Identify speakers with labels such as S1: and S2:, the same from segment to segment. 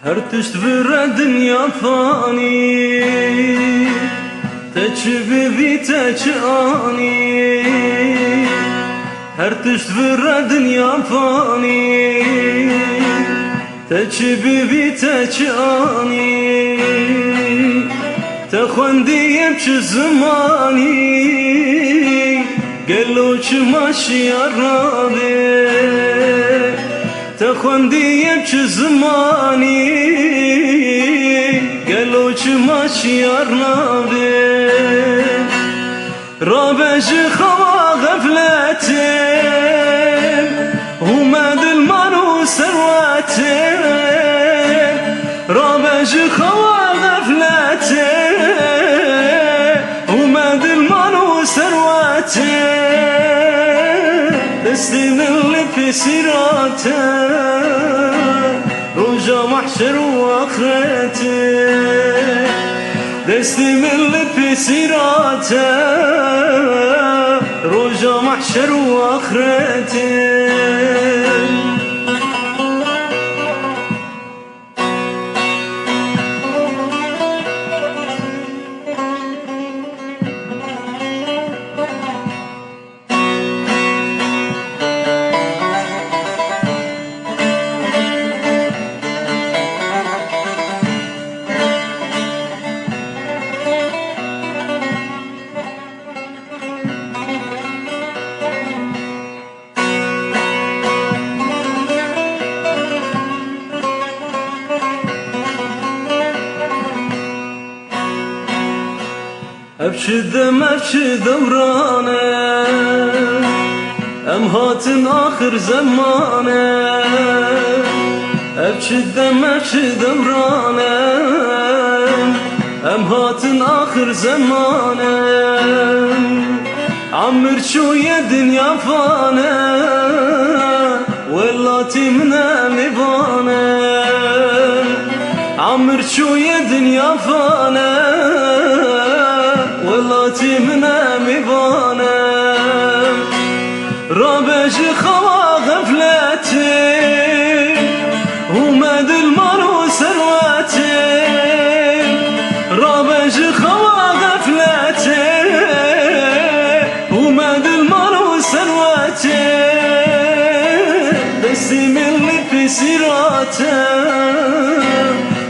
S1: هر تشت برا دنیا فانی تچ ببی تچ آنی هر تشت برا دنیا فانی تچ ببی تچ آنی تخوندی بچ زمانی قلو چ ماشی رابه تخوندی بچ زمانی قلو چ ماشی رابه رابج خوا غفلتم ومد المانو سرواتم رابج خوا غفلتم ومد المانو سرواتم دستي من اللي في سيراته رجا محشر واخرته دستي من اللي في سيراته رجا محشر واخرته ابشدم دورانه ام هاتن آخر زمانه ابشدم دورانه ام هاتن آخر زمانه عمر شوية دنيا فانه ولاتي منا مبانه عمر شوية دنيا فانه ولاتي منا مبانه رابج خوا غفلتي ومد المانو سرواتي رابج خوا غفلتي ومد المانو سرواتي دستي من اللي في سيراته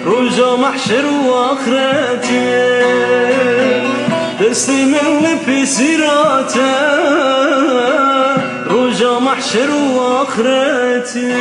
S1: رجا محشر واخرتي دستي من اللي في سيراته رجا محشر واخرته